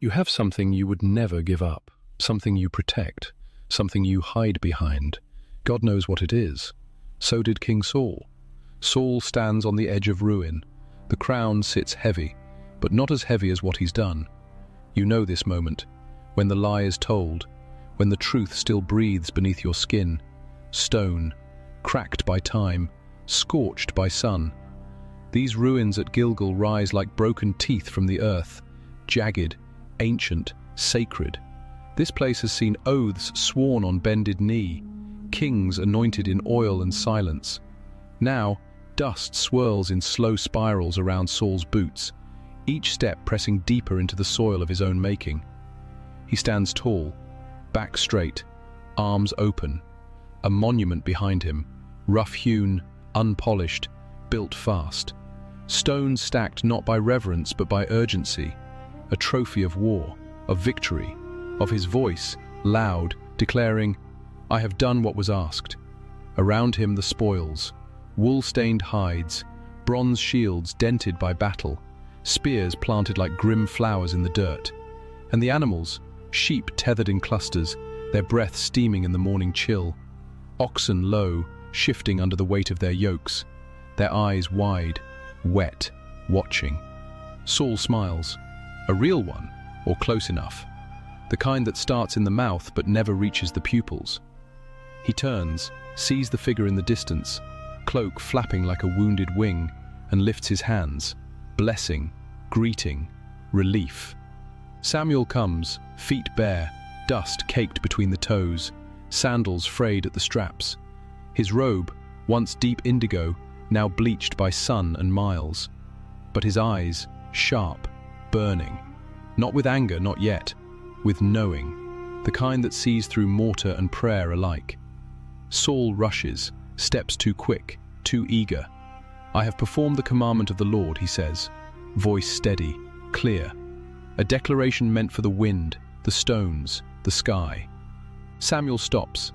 You have something you would never give up, something you protect, something you hide behind. God knows what it is. So did King Saul. Saul stands on the edge of ruin. The crown sits heavy, but not as heavy as what he's done. You know this moment, when the lie is told, when the truth still breathes beneath your skin. Stone, cracked by time, scorched by sun. These ruins at Gilgal rise like broken teeth from the earth, jagged, ancient, sacred. This place has seen oaths sworn on bended knee, kings anointed in oil and silence. Now, dust swirls in slow spirals around Saul's boots, each step pressing deeper into the soil of his own making. He stands tall, back straight, arms open, a monument behind him, rough-hewn, unpolished, built fast. Stones stacked not by reverence but by urgency, a trophy of war, of victory, of his voice, loud, declaring, "I have done what was asked." Around him the spoils, wool-stained hides, bronze shields dented by battle, spears planted like grim flowers in the dirt, and the animals, sheep tethered in clusters, their breath steaming in the morning chill, oxen low, shifting under the weight of their yokes, their eyes wide, wet, watching. Saul smiles, a real one, or close enough, the kind that starts in the mouth but never reaches the pupils. He turns, sees the figure in the distance, cloak flapping like a wounded wing, and lifts his hands, blessing, greeting, relief. Samuel comes, feet bare, dust caked between the toes, sandals frayed at the straps. His robe, once deep indigo, now bleached by sun and miles. But his eyes, sharp, burning. Not with anger, not yet, with knowing, the kind that sees through mortar and prayer alike. Saul rushes, steps too quick, too eager. "I have performed the commandment of the Lord," he says, voice steady, clear. A declaration meant for the wind, the stones, the sky. Samuel stops,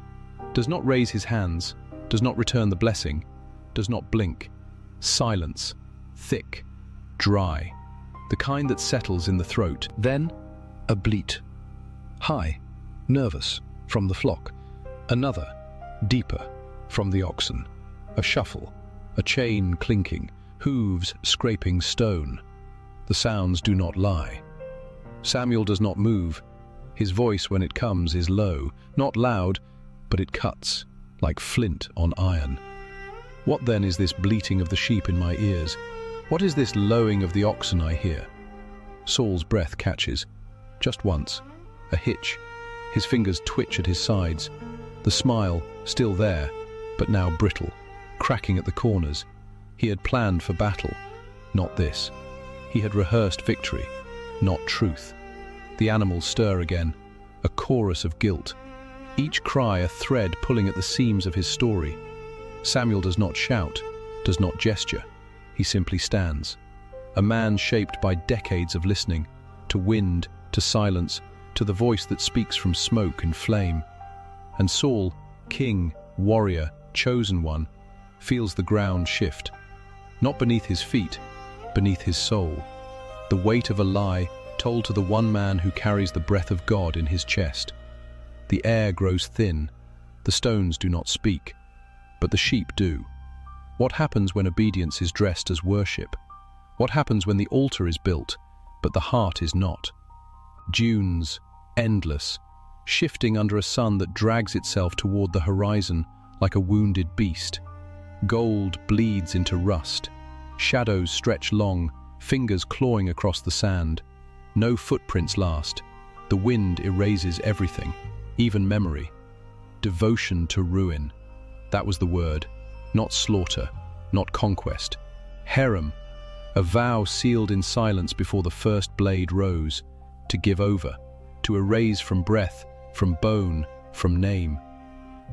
does not raise his hands, does not return the blessing, does not blink. Silence, thick, dry, the kind that settles in the throat. Then, a bleat. High, nervous, from the flock. Another, deeper, from the oxen. A shuffle, a chain clinking, hooves scraping stone. The sounds do not lie. Samuel does not move. His voice, when it comes, is low, not loud, but it cuts, like flint on iron. What then is this bleating of the sheep in my ears? What is this lowing of the oxen I hear? Saul's breath catches. Just once. A hitch. His fingers twitch at his sides. The smile, still there, but now brittle, cracking at the corners. He had planned for battle, not this. He had rehearsed victory, not truth. The animals stir again, a chorus of guilt. Each cry a thread pulling at the seams of his story. Samuel does not shout, does not gesture. He simply stands. A man shaped by decades of listening, to wind, to silence, to the voice that speaks from smoke and flame. And Saul, king, warrior, chosen one, feels the ground shift. Not beneath his feet, beneath his soul. The weight of a lie told to the one man who carries the breath of God in his chest. The air grows thin, the stones do not speak, but the sheep do. What happens when obedience is dressed as worship? What happens when the altar is built, but the heart is not? Dunes, endless, shifting under a sun that drags itself toward the horizon like a wounded beast. Gold bleeds into rust. Shadows stretch long, fingers clawing across the sand. No footprints last. The wind erases everything, even memory. Devotion to ruin. That was the word. Not slaughter, not conquest. Harem, a vow sealed in silence before the first blade rose. To give over, to erase from breath, from bone, from name.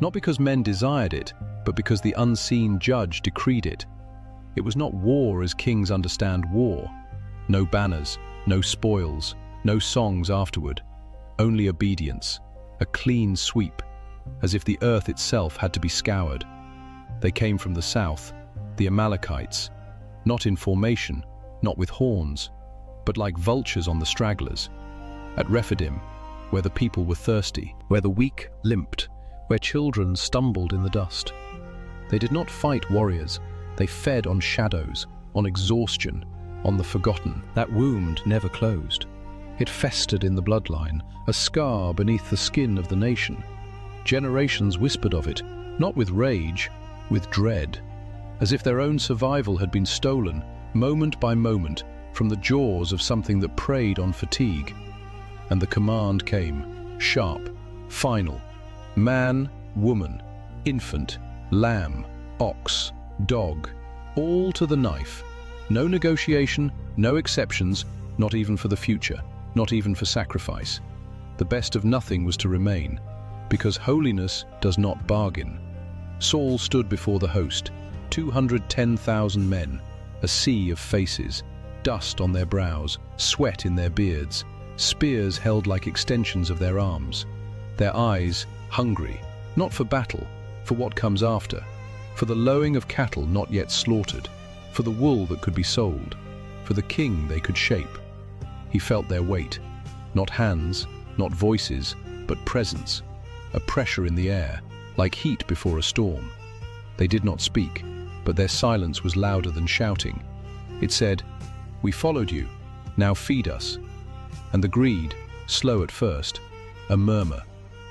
Not because men desired it, but because the unseen judge decreed it. It was not war as kings understand war. No banners, no spoils, no songs afterward. Only obedience, a clean sweep, as if the earth itself had to be scoured. They came from the south, the Amalekites, not in formation, not with horns, but like vultures on the stragglers. at Rephidim, where the people were thirsty, where the weak limped, where children stumbled in the dust. They did not fight warriors, they fed on shadows, on exhaustion, on the forgotten. That wound never closed. It festered in the bloodline, a scar beneath the skin of the nation. Generations whispered of it, not with rage, with dread, as if their own survival had been stolen, moment by moment, from the jaws of something that preyed on fatigue. And the command came, sharp, final. Man, woman, infant, lamb, ox, dog, all to the knife. No negotiation, no exceptions, not even for the future, not even for sacrifice. The best of nothing was to remain, because holiness does not bargain. Saul stood before the host, 210,000 men, a sea of faces, dust on their brows, sweat in their beards, spears held like extensions of their arms, their eyes hungry, not for battle, for what comes after, for the lowing of cattle not yet slaughtered, for the wool that could be sold, for the king they could shape. He felt their weight, not hands, not voices, but presence, a pressure in the air, like heat before a storm. They did not speak, but their silence was louder than shouting. It said, "We followed you, now feed us." And the greed, slow at first, a murmur,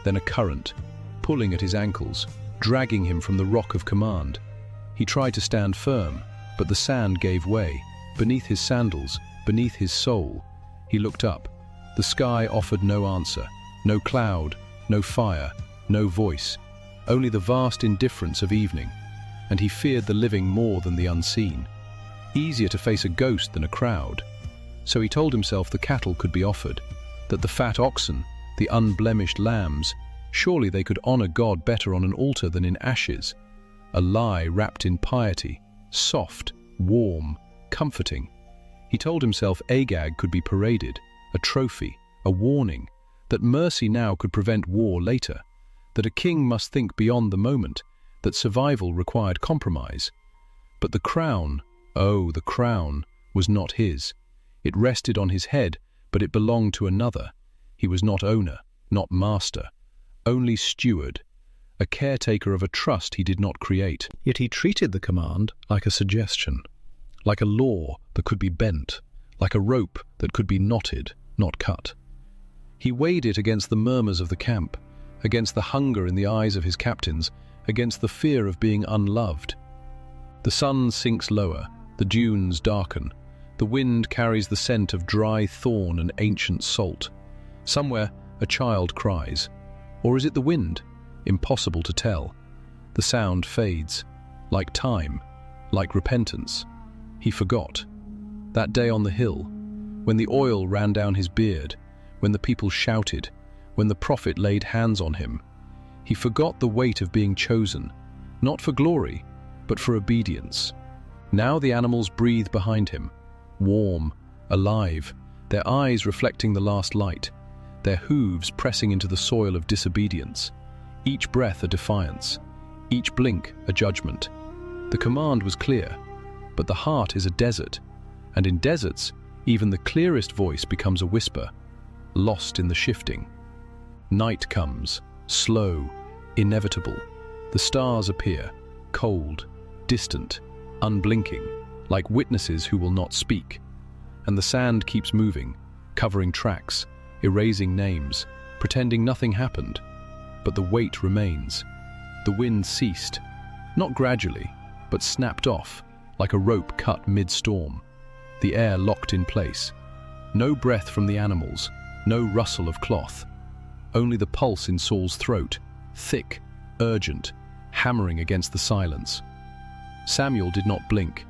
then a current, pulling at his ankles, dragging him from the rock of command. He tried to stand firm, but the sand gave way, beneath his sandals, beneath his soul. He looked up. The sky offered no answer, no cloud, no fire, no voice, only the vast indifference of evening, and he feared the living more than the unseen. Easier to face a ghost than a crowd. So he told himself the cattle could be offered, that the fat oxen, the unblemished lambs, surely they could honor God better on an altar than in ashes. A lie wrapped in piety, soft, warm, comforting. He told himself Agag could be paraded, a trophy, a warning, that mercy now could prevent war later, that a king must think beyond the moment, that survival required compromise. But the crown, oh, the crown, was not his. It rested on his head, but it belonged to another. He was not owner, not master, only steward, a caretaker of a trust he did not create. Yet he treated the command like a suggestion, like a law that could be bent, like a rope that could be knotted, not cut. He weighed it against the murmurs of the camp, against the hunger in the eyes of his captains, against the fear of being unloved. The sun sinks lower, the dunes darken, the wind carries the scent of dry thorn and ancient salt. Somewhere a child cries. Or is it the wind? Impossible to tell. The sound fades, like time, like repentance. He forgot. That day on the hill, when the oil ran down his beard, when the people shouted, when the prophet laid hands on him, he forgot the weight of being chosen, not for glory, but for obedience. Now the animals breathe behind him, warm, alive, their eyes reflecting the last light, their hooves pressing into the soil of disobedience, each breath a defiance, each blink a judgment. The command was clear, but the heart is a desert, and in deserts, even the clearest voice becomes a whisper, lost in the shifting. Night comes, slow, inevitable. The stars appear, cold, distant, unblinking, like witnesses who will not speak. And the sand keeps moving, covering tracks, erasing names, pretending nothing happened. But the weight remains. The wind ceased, not gradually, but snapped off, like a rope cut mid-storm. The air locked in place. No breath from the animals, no rustle of cloth. Only the pulse in Saul's throat, thick, urgent, hammering against the silence. Samuel did not blink.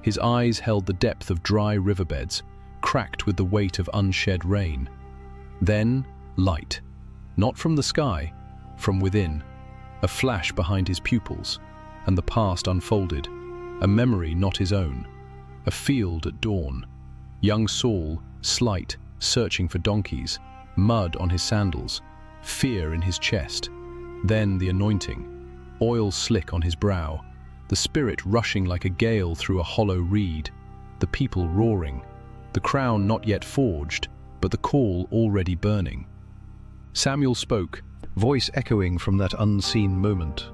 His eyes held the depth of dry riverbeds, cracked with the weight of unshed rain. Then, light. Not from the sky, from within. A flash behind his pupils, and the past unfolded. A memory not his own. A field at dawn. Young Saul, slight, searching for donkeys, mud on his sandals, fear in his chest. Then the anointing, oil slick on his brow, the spirit rushing like a gale through a hollow reed, the people roaring, the crown not yet forged, but the call already burning. Samuel spoke, voice echoing from that unseen moment.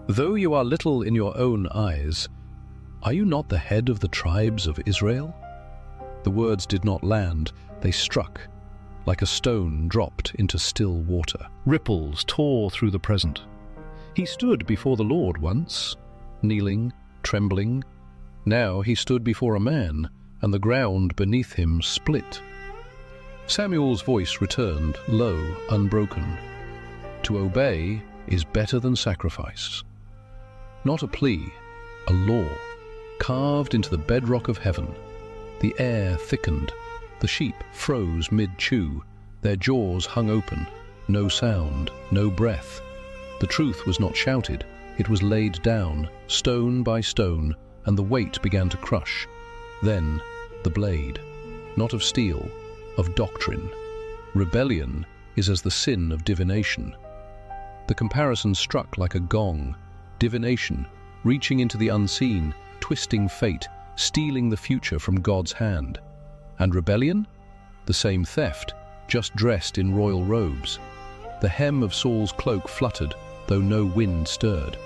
"Though you are little in your own eyes, are you not the head of the tribes of Israel?" The words did not land, they struck, like a stone dropped into still water. Ripples tore through the present. He stood before the Lord once, kneeling, trembling. Now he stood before a man, and the ground beneath him split. Samuel's voice returned, low, unbroken. To obey is better than sacrifice. Not a plea, a law, carved into the bedrock of heaven. The air thickened. The sheep froze mid-chew. Their jaws hung open. No sound, no breath. The truth was not shouted. It was laid down, stone by stone, and the weight began to crush. Then the blade, not of steel, of doctrine. Rebellion is as the sin of divination. The comparison struck like a gong. Divination, reaching into the unseen, twisting fate, stealing the future from God's hand. And rebellion? The same theft, just dressed in royal robes. The hem of Saul's cloak fluttered, though no wind stirred,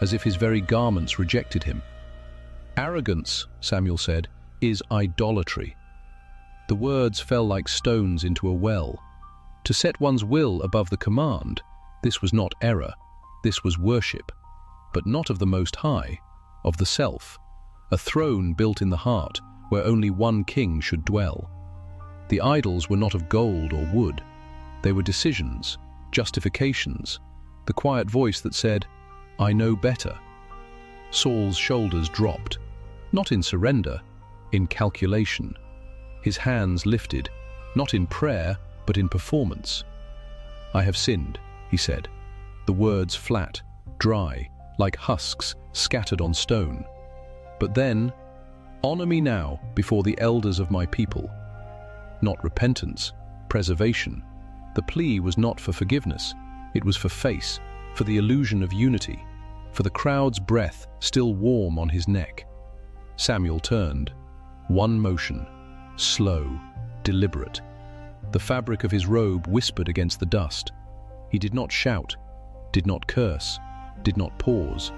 as if his very garments rejected him. "Arrogance," Samuel said, "is idolatry." The words fell like stones into a well. To set one's will above the command, this was not error, this was worship, but not of the Most High, of the self, a throne built in the heart where only one king should dwell. The idols were not of gold or wood. They were decisions, justifications, the quiet voice that said, "I know better." Saul's shoulders dropped, not in surrender, in calculation. His hands lifted, not in prayer, but in performance. "I have sinned," he said, the words flat, dry, like husks scattered on stone. But then, "Honor me now before the elders of my people." Not repentance, preservation. The plea was not for forgiveness, it was for face, for the illusion of unity, for the crowd's breath still warm on his neck. Samuel turned. One motion, slow, deliberate. The fabric of his robe whispered against the dust. He did not shout, did not curse, did not pause.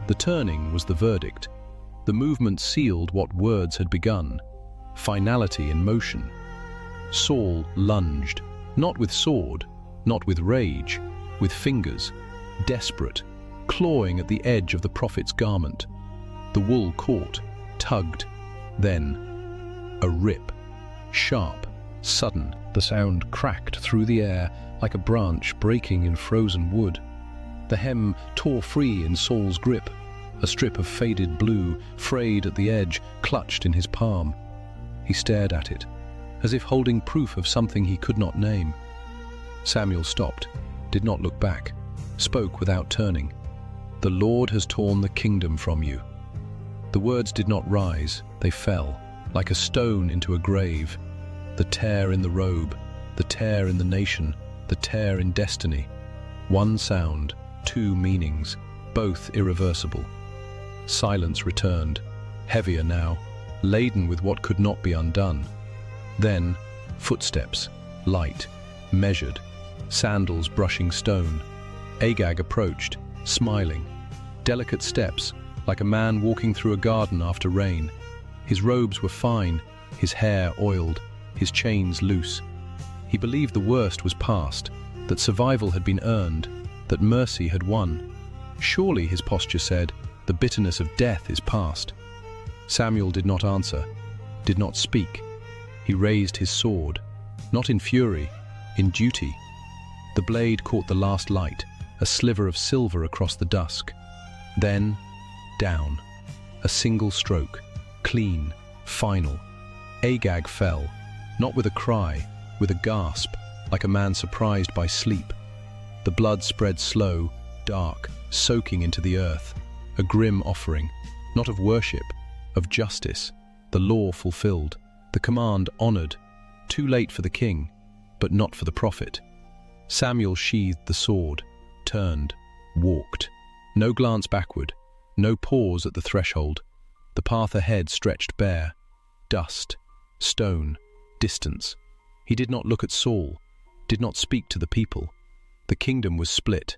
The turning was the verdict. The movement sealed what words had begun, finality in motion. Saul lunged, not with sword, not with rage, with fingers, desperate, clawing at the edge of the prophet's garment. The wool caught, tugged, then a rip, sharp, sudden. The sound cracked through the air like a branch breaking in frozen wood. The hem tore free in Saul's grip. A strip of faded blue, frayed at the edge, clutched in his palm. He stared at it, as if holding proof of something he could not name. Samuel stopped, did not look back, spoke without turning. "The Lord has torn the kingdom from you." The words did not rise, they fell, like a stone into a grave. The tear in the robe, the tear in the nation, the tear in destiny. One sound, two meanings, both irreversible. Silence returned, heavier now, laden with what could not be undone. Then, footsteps, light, measured, sandals brushing stone. Agag approached, smiling. Delicate steps, like a man walking through a garden after rain. His robes were fine, his hair oiled, his chains loose. He believed the worst was past, that survival had been earned, that mercy had won. Surely, his posture said, the bitterness of death is past. Samuel did not answer, did not speak. He raised his sword, not in fury, in duty. The blade caught the last light, a sliver of silver across the dusk. Then, down. A single stroke, clean, final. Agag fell, not with a cry, with a gasp, like a man surprised by sleep. The blood spread slow, dark, soaking into the earth. A grim offering, not of worship, of justice, the law fulfilled, the command honored, too late for the king, but not for the prophet. Samuel sheathed the sword, turned, walked. No glance backward, no pause at the threshold. The path ahead stretched bare. Dust, stone, distance. He did not look at Saul, did not speak to the people. The kingdom was split,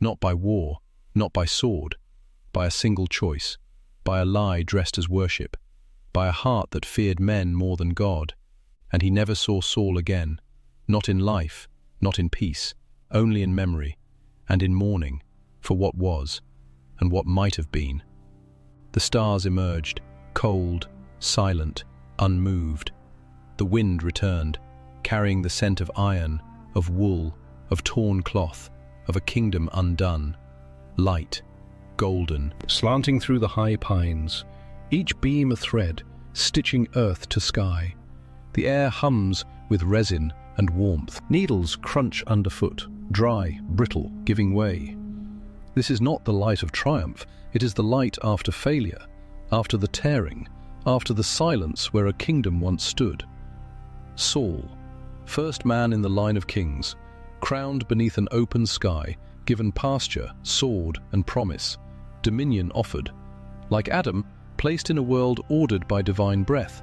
not by war, not by sword, by a single choice, by a lie dressed as worship, by a heart that feared men more than God. And he never saw Saul again, not in life, not in peace, only in memory, and in mourning, for what was, and what might have been. The stars emerged, cold, silent, unmoved. The wind returned, carrying the scent of iron, of wool, of torn cloth, of a kingdom undone. Light, golden, slanting through the high pines, each beam a thread, stitching earth to sky. The air hums with resin and warmth. Needles crunch underfoot, dry, brittle, giving way. This is not the light of triumph, it is the light after failure, after the tearing, after the silence where a kingdom once stood. Saul, first man in the line of kings, crowned beneath an open sky, given pasture, sword, and promise, dominion offered. Like Adam, placed in a world ordered by divine breath,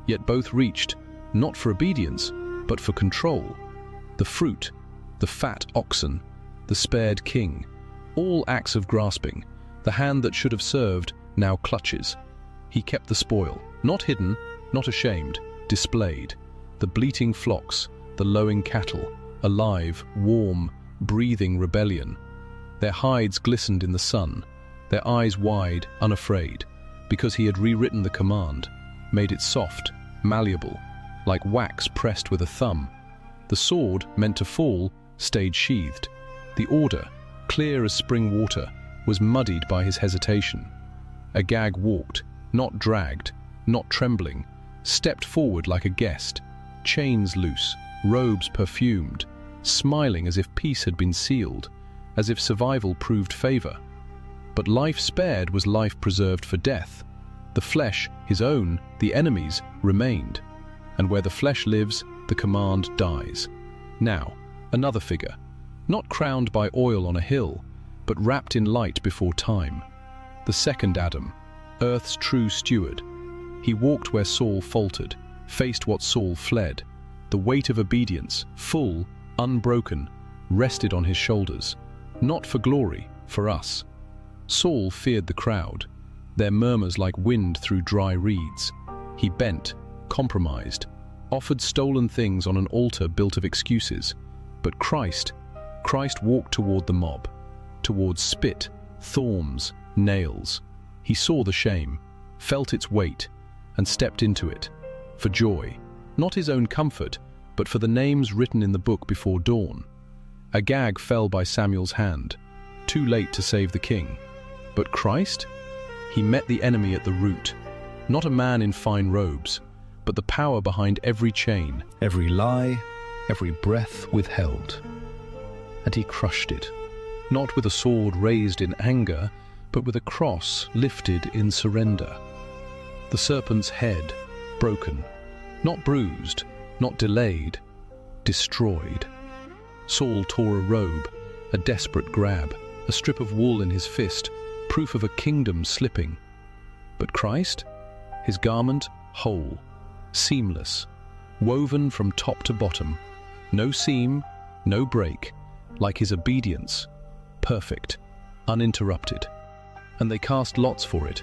yet both reached, not for obedience, but for control. The fruit, the fat oxen, the spared king, all acts of grasping. The hand that should have served now clutches. He kept the spoil, not hidden, not ashamed, displayed. The bleating flocks, the lowing cattle, alive, warm, breathing rebellion. Their hides glistened in the sun, their eyes wide, unafraid, because he had rewritten the command, made it soft, malleable, like wax pressed with a thumb. The sword, meant to fall, stayed sheathed. The order, clear as spring water, was muddied by his hesitation. Agag walked, not dragged, not trembling, stepped forward like a guest, chains loose, robes perfumed, smiling as if peace had been sealed, as if survival proved favor. But life spared was life preserved for death. The flesh, his own, the enemy's, remained. And where the flesh lives, the command dies. Now, another figure, not crowned by oil on a hill, but wrapped in light before time. The second Adam, earth's true steward. He walked where Saul faltered, faced what Saul fled. The weight of obedience, full, unbroken, rested on his shoulders. Not for glory, for us. Saul feared the crowd, their murmurs like wind through dry reeds. He bent, compromised, offered stolen things on an altar built of excuses. But Christ walked toward the mob, towards spit, thorns, nails. He saw the shame, felt its weight, and stepped into it, for joy, not his own comfort, but for the names written in the book before dawn. Agag fell by Samuel's hand, too late to save the king. But Christ? He met the enemy at the root, not a man in fine robes, but the power behind every chain, every lie, every breath withheld. And he crushed it, not with a sword raised in anger, but with a cross lifted in surrender. The serpent's head, broken, not bruised, not delayed, destroyed. Saul tore a robe, a desperate grab, a strip of wool in his fist, proof of a kingdom slipping. But Christ? His garment, whole, seamless, woven from top to bottom, no seam, no break, like his obedience, perfect, uninterrupted. And they cast lots for it,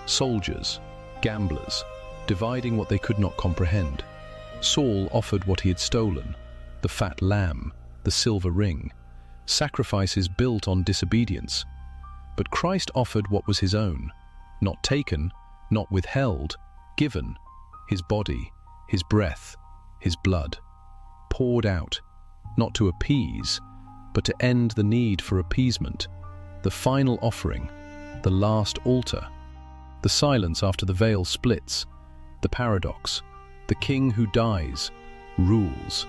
soldiers, gamblers, dividing what they could not comprehend. Saul offered what he had stolen, the fat lamb, the silver ring, sacrifices built on disobedience. But Christ offered what was his own, not taken, not withheld, given, his body, his breath, his blood, poured out, not to appease, but to end the need for appeasement, the final offering, the last altar. The silence after the veil splits, the paradox, the king who dies, rules.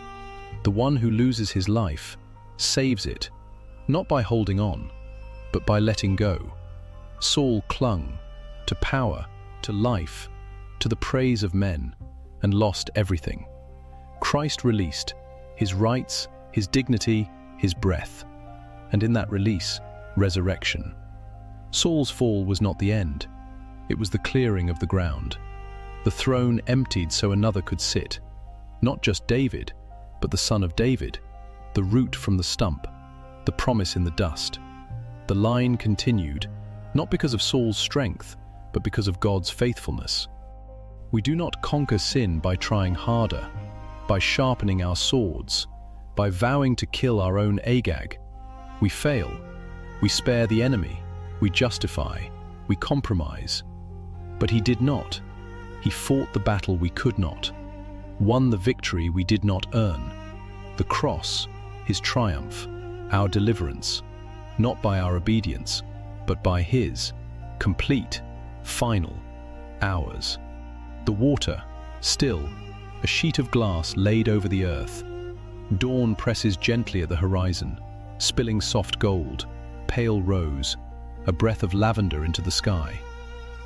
The one who loses his life, saves it, not by holding on, but by letting go. Saul clung to power, to life, to the praise of men, and lost everything. Christ released his rights, his dignity, his breath, and in that release, resurrection. Saul's fall was not the end. It was the clearing of the ground. The throne emptied so another could sit. Not just David, but the son of David, the root from the stump, the promise in the dust. The line continued, not because of Saul's strength, but because of God's faithfulness. We do not conquer sin by trying harder, by sharpening our swords, by vowing to kill our own Agag. We fail. We spare the enemy. We justify. We compromise. But he did not. He fought the battle we could not, won the victory we did not earn. The cross, his triumph, our deliverance, not by our obedience, but by his, complete, final, ours. The water, still, a sheet of glass laid over the earth. Dawn presses gently at the horizon, spilling soft gold, pale rose, a breath of lavender into the sky.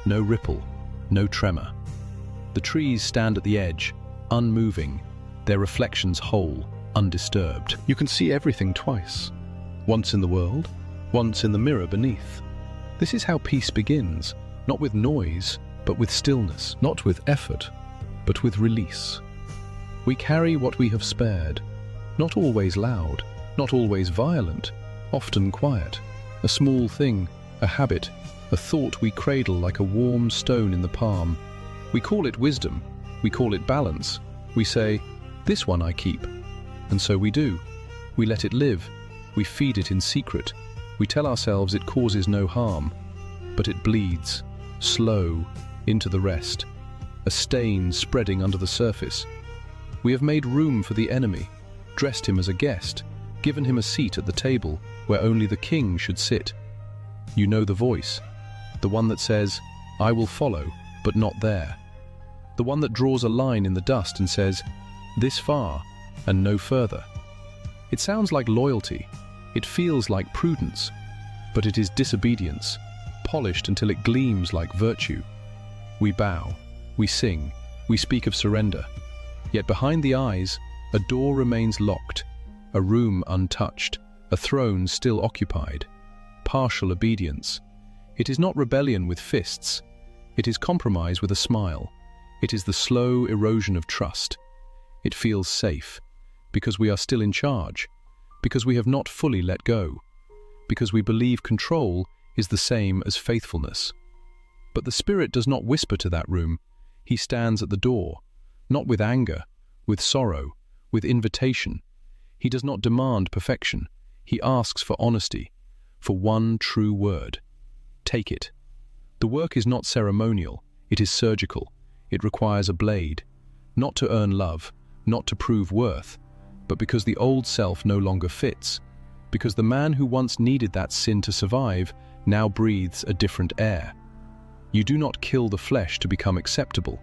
No ripple, no tremor. The trees stand at the edge, unmoving, their reflections whole, undisturbed. You can see everything twice. Once in the world, once in the mirror beneath. This is how peace begins, not with noise, but with stillness, not with effort, but with release. We carry what we have spared, not always loud, not always violent, often quiet. A small thing, a habit, a thought we cradle like a warm stone in the palm. We call it wisdom, we call it balance. We say, "This one I keep." And so we do. We let it live, we feed it in secret. We tell ourselves it causes no harm, but it bleeds, slow, into the rest, a stain spreading under the surface. We have made room for the enemy, dressed him as a guest, given him a seat at the table where only the king should sit. You know the voice, the one that says, "I will follow, but not there." The one that draws a line in the dust and says, "This far, and no further." It sounds like loyalty, it feels like prudence, but it is disobedience, polished until it gleams like virtue. We bow, we sing, we speak of surrender, yet behind the eyes, a door remains locked, a room untouched, a throne still occupied. Partial obedience. It is not rebellion with fists, it is compromise with a smile. It is the slow erosion of trust. It feels safe, because we are still in charge, because we have not fully let go, because we believe control is the same as faithfulness. But the Spirit does not whisper to that room. He stands at the door, not with anger, with sorrow, with invitation. He does not demand perfection. He asks for honesty, for one true word. Take it. The work is not ceremonial, it is surgical. It requires a blade, not to earn love, not to prove worth, but because the old self no longer fits, because the man who once needed that sin to survive now breathes a different air. You do not kill the flesh to become acceptable.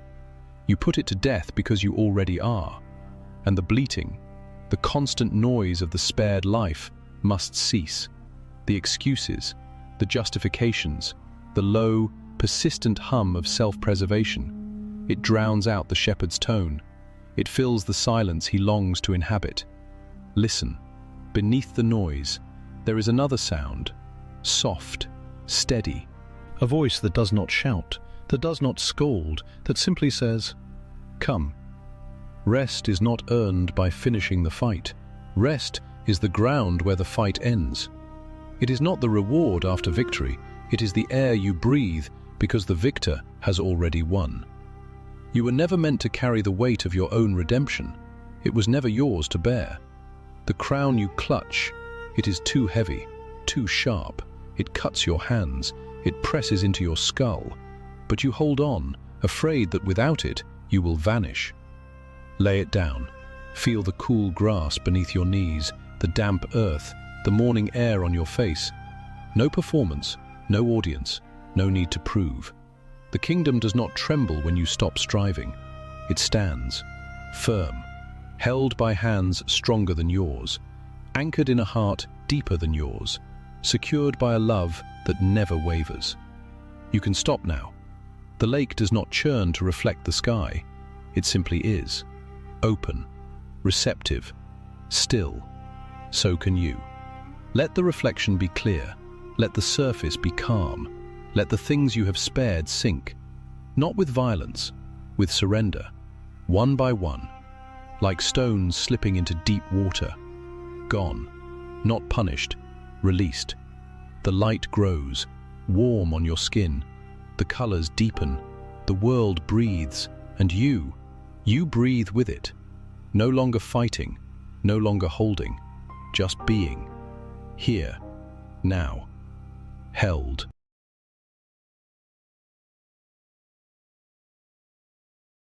You put it to death because you already are. And the bleating, the constant noise of the spared life must cease. The excuses, the justifications, the low, persistent hum of self-preservation. It drowns out the shepherd's tone. It fills the silence he longs to inhabit. Listen. Beneath the noise, there is another sound, soft, steady. A voice that does not shout, that does not scold, that simply says, "Come." Rest is not earned by finishing the fight. Rest is the ground where the fight ends. It is not the reward after victory, it is the air you breathe because the victor has already won. You were never meant to carry the weight of your own redemption. It was never yours to bear. The crown you clutch, it is too heavy, too sharp. It cuts your hands, it presses into your skull. But you hold on, afraid that without it, you will vanish. Lay it down. Feel the cool grass beneath your knees, the damp earth, the morning air on your face. No performance, no audience, no need to prove. The kingdom does not tremble when you stop striving. It stands, firm, held by hands stronger than yours, anchored in a heart deeper than yours, secured by a love that never wavers. You can stop now. The lake does not churn to reflect the sky. It simply is. Open, receptive, still. So can you. Let the reflection be clear. Let the surface be calm. Let the things you have spared sink. Not with violence, with surrender. One by one. like stones slipping into deep water. Gone, not punished, released. The light grows, warm on your skin. The colors deepen, the world breathes, and you breathe with it. No longer fighting, no longer holding, just being. Here, now, held.